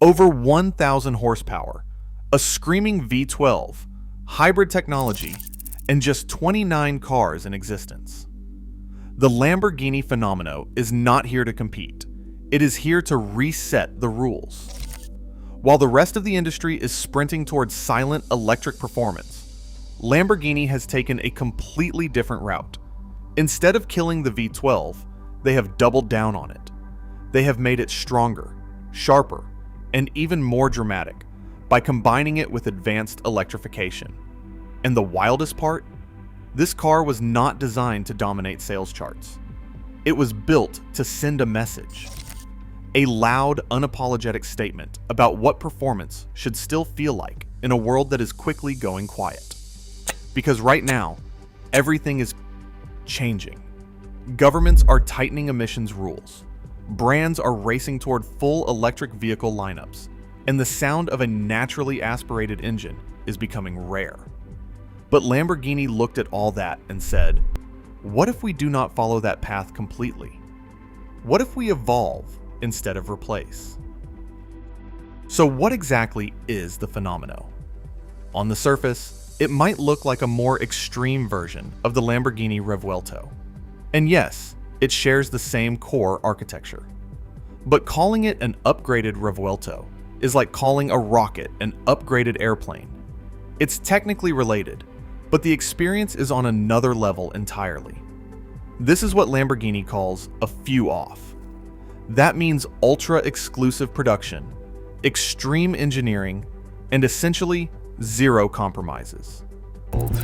Over 1,000 horsepower, a screaming V12, hybrid technology, and just 29 cars in existence. The Lamborghini Fenomeno is not here to compete. It is here to reset the rules. While the rest of the industry is sprinting towards silent electric performance, Lamborghini has taken a completely different route. Instead of killing the V12, they have doubled down on it. They have made it stronger, sharper, and even more dramatic by combining it with advanced electrification. And the wildest part? This car was not designed to dominate sales charts. It was built to send a message. A loud, unapologetic statement about what performance should still feel like in a world that is quickly going quiet. Because right now, everything is changing. Governments are tightening emissions rules. Brands are racing toward full electric vehicle lineups, and the sound of a naturally aspirated engine is becoming rare. But Lamborghini looked at all that and said, what if we do not follow that path completely? What if we evolve instead of replace? So what exactly is the Fenomeno? On the surface, it might look like a more extreme version of the Lamborghini Revuelto. And yes, it shares the same core architecture. But calling it an upgraded Revuelto is like calling a rocket an upgraded airplane. It's technically related, but the experience is on another level entirely. This is what Lamborghini calls a few off. That means ultra-exclusive production, extreme engineering, and essentially zero compromises.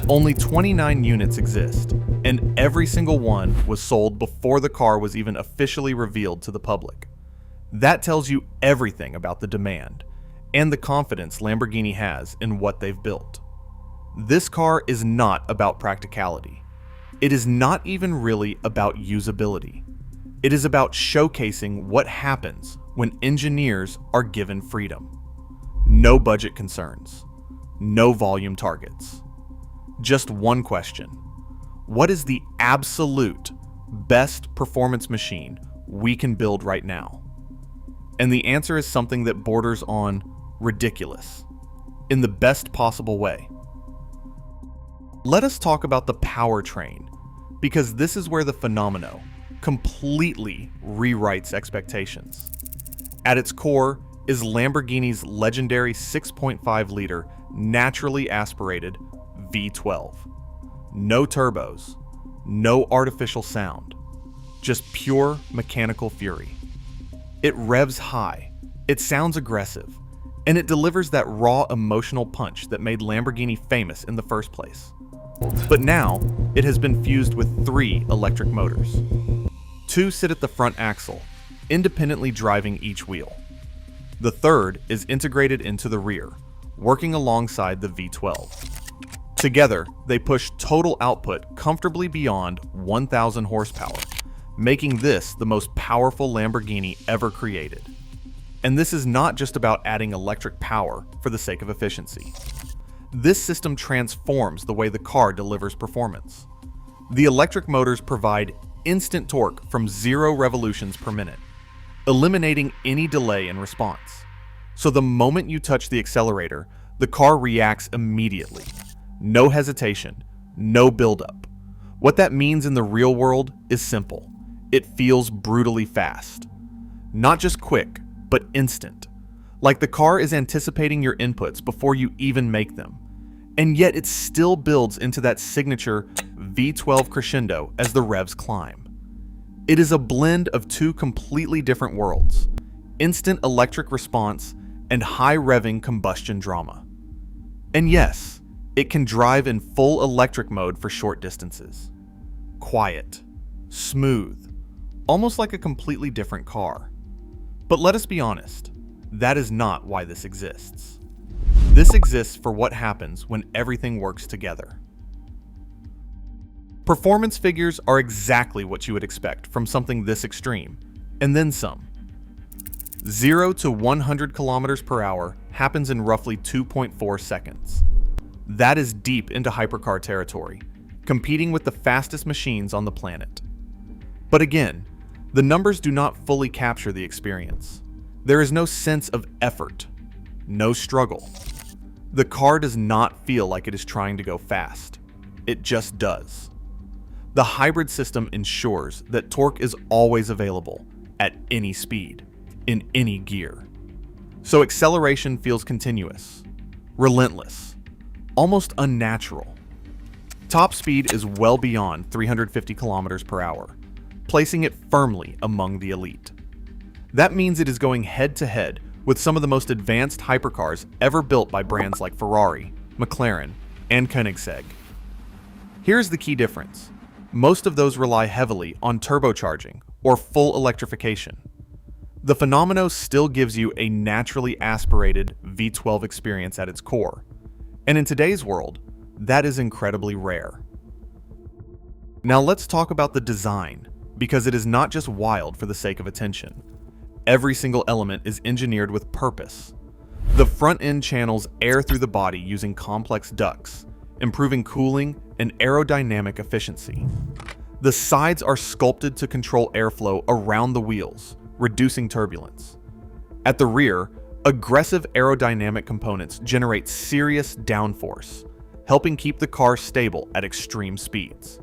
Only 29 units exist, and every single one was sold before the car was even officially revealed to the public. That tells you everything about the demand and the confidence Lamborghini has in what they've built. This car is not about practicality. It is not even really about usability. It is about showcasing what happens when engineers are given freedom. No budget concerns. No volume targets. Just one question. What is the absolute best performance machine we can build right now? And the answer is something that borders on ridiculous, in the best possible way. Let us talk about the powertrain, because this is where the Fenomeno completely rewrites expectations. At its core is Lamborghini's legendary 6.5-liter naturally aspirated V12. No turbos, no artificial sound, just pure mechanical fury. It revs high, it sounds aggressive, and it delivers that raw emotional punch that made Lamborghini famous in the first place. But now, it has been fused with 3 electric motors. 2 sit at the front axle, independently driving each wheel. The third is integrated into the rear, working alongside the V12. Together, they push total output comfortably beyond 1,000 horsepower, making this the most powerful Lamborghini ever created. And this is not just about adding electric power for the sake of efficiency. This system transforms the way the car delivers performance. The electric motors provide instant torque from 0 revolutions per minute, eliminating any delay in response. So the moment you touch the accelerator, the car reacts immediately. No hesitation, no buildup. What that means in the real world is simple. It feels brutally fast. Not just quick, but instant. Like the car is anticipating your inputs before you even make them. And yet it still builds into that signature V12 crescendo as the revs climb. It is a blend of 2 completely different worlds: instant electric response and high revving combustion drama. And yes, it can drive in full electric mode for short distances. Quiet, smooth, almost like a completely different car. But let us be honest, that is not why this exists. This exists for what happens when everything works together. Performance figures are exactly what you would expect from something this extreme, and then some. 0 to 100 kilometers per hour happens in roughly 2.4 seconds. That is deep into hypercar territory, competing with the fastest machines on the planet. But again, the numbers do not fully capture the experience. There is no sense of effort, no struggle. The car does not feel like it is trying to go fast. It just does. The hybrid system ensures that torque is always available at any speed, in any gear. So acceleration feels continuous, relentless, almost unnatural. Top speed is well beyond 350 kilometers per hour, placing it firmly among the elite. That means it is going head-to-head with some of the most advanced hypercars ever built by brands like Ferrari, McLaren, and Koenigsegg. Here's the key difference. Most of those rely heavily on turbocharging or full electrification. The Fenomeno still gives you a naturally aspirated V12 experience at its core, and in today's world, that is incredibly rare. Now let's talk about the design, because it is not just wild for the sake of attention. Every single element is engineered with purpose. The front end channels air through the body using complex ducts, improving cooling and aerodynamic efficiency. The sides are sculpted to control airflow around the wheels, reducing turbulence. At the rear, aggressive aerodynamic components generate serious downforce, helping keep the car stable at extreme speeds.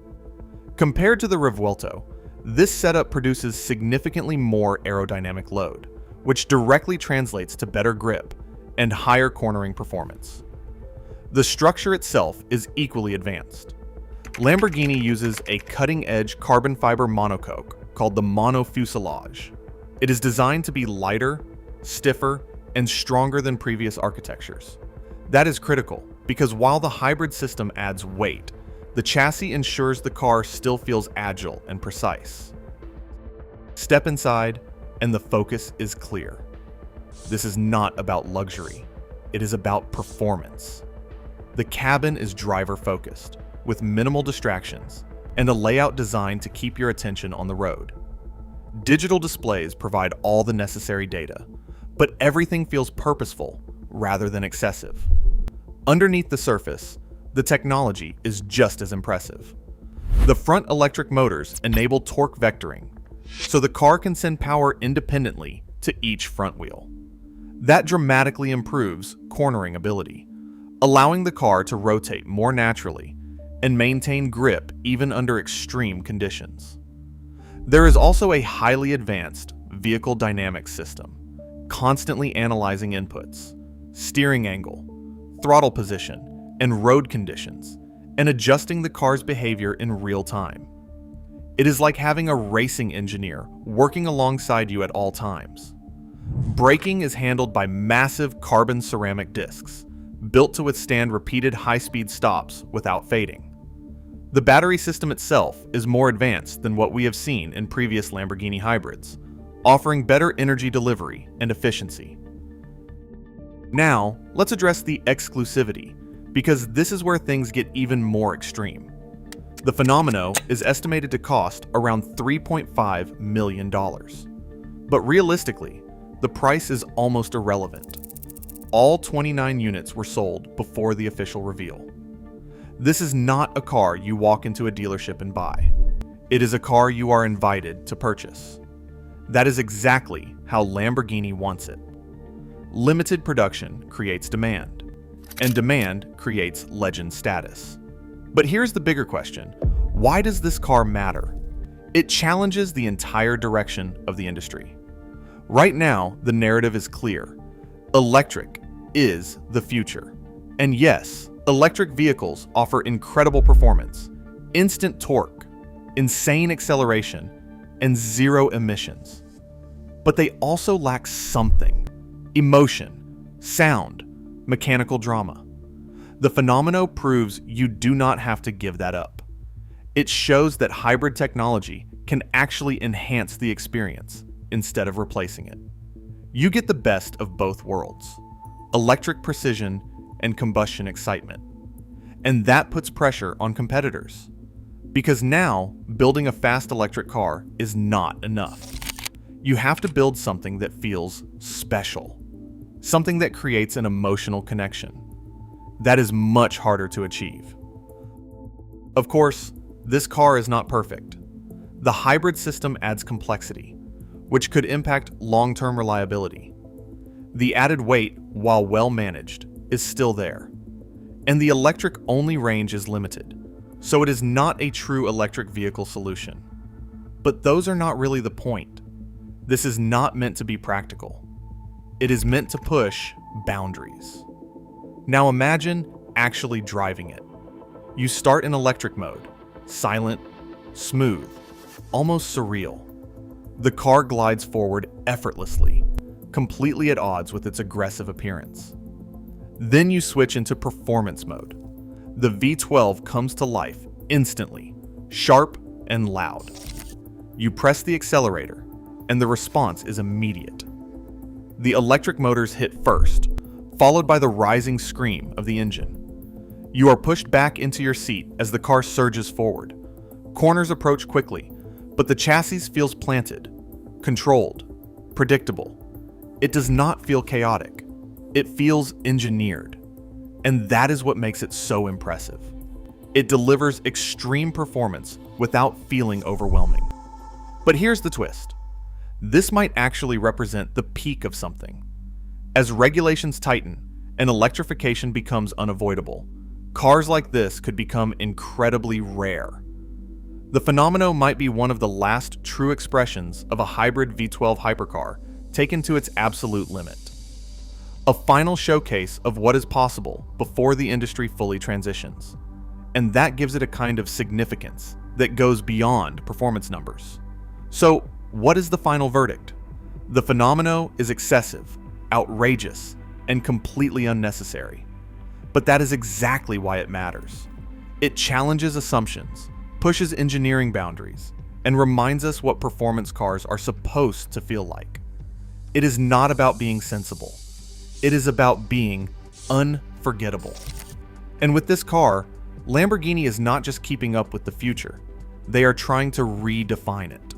Compared to the Revuelto, this setup produces significantly more aerodynamic load, which directly translates to better grip and higher cornering performance. The structure itself is equally advanced. Lamborghini uses a cutting-edge carbon fiber monocoque called the monofuselage. It is designed to be lighter, stiffer, and stronger than previous architectures. That is critical because while the hybrid system adds weight, the chassis ensures the car still feels agile and precise. Step inside, and the focus is clear. This is not about luxury. It is about performance. The cabin is driver-focused, with minimal distractions, and a layout designed to keep your attention on the road. Digital displays provide all the necessary data, but everything feels purposeful rather than excessive. Underneath the surface, the technology is just as impressive. The front electric motors enable torque vectoring, so the car can send power independently to each front wheel. That dramatically improves cornering ability, allowing the car to rotate more naturally and maintain grip even under extreme conditions. There is also a highly advanced vehicle dynamics system, constantly analyzing inputs, steering angle, throttle position, and road conditions, and adjusting the car's behavior in real time. It is like having a racing engineer working alongside you at all times. Braking is handled by massive carbon ceramic discs, built to withstand repeated high-speed stops without fading. The battery system itself is more advanced than what we have seen in previous Lamborghini hybrids, offering better energy delivery and efficiency. Now, let's address the exclusivity, because this is where things get even more extreme. The Fenomeno is estimated to cost around $3.5 million. But realistically, the price is almost irrelevant. All 29 units were sold before the official reveal. This is not a car you walk into a dealership and buy. It is a car you are invited to purchase. That is exactly how Lamborghini wants it. Limited production creates demand, and demand creates legend status. But here's the bigger question. Why does this car matter? It challenges the entire direction of the industry. Right now, the narrative is clear. Electric is the future. And yes, electric vehicles offer incredible performance, instant torque, insane acceleration, and zero emissions. But they also lack something: emotion, sound, mechanical drama. The Fenomeno proves you do not have to give that up. It shows that hybrid technology can actually enhance the experience instead of replacing it. You get the best of both worlds: electric precision and combustion excitement. And that puts pressure on competitors. Because now, building a fast electric car is not enough. You have to build something that feels special. Something that creates an emotional connection. That is much harder to achieve. Of course, this car is not perfect. The hybrid system adds complexity. which could impact long-term reliability. The added weight, while well managed, is still there. And the electric-only range is limited, so it is not a true electric vehicle solution. But those are not really the point. This is not meant to be practical. It is meant to push boundaries. Now imagine actually driving it. You start in electric mode, silent, smooth, almost surreal. The car glides forward effortlessly, completely at odds with its aggressive appearance. Then you switch into performance mode. The V12 comes to life instantly, sharp and loud. You press the accelerator, and the response is immediate. The electric motors hit first, followed by the rising scream of the engine. You are pushed back into your seat as the car surges forward. Corners approach quickly, but the chassis feels planted, controlled, predictable. It does not feel chaotic. It feels engineered. And that is what makes it so impressive. It delivers extreme performance without feeling overwhelming. But here's the twist. This might actually represent the peak of something. As regulations tighten and electrification becomes unavoidable, cars like this could become incredibly rare. The Fenomeno might be one of the last true expressions of a hybrid V12 hypercar taken to its absolute limit. A final showcase of what is possible before the industry fully transitions. And that gives it a kind of significance that goes beyond performance numbers. So, what is the final verdict? The Fenomeno is excessive, outrageous, and completely unnecessary. But that is exactly why it matters. It challenges assumptions, pushes engineering boundaries, and reminds us what performance cars are supposed to feel like. It is not about being sensible. It is about being unforgettable. And with this car, Lamborghini is not just keeping up with the future. They are trying to redefine it.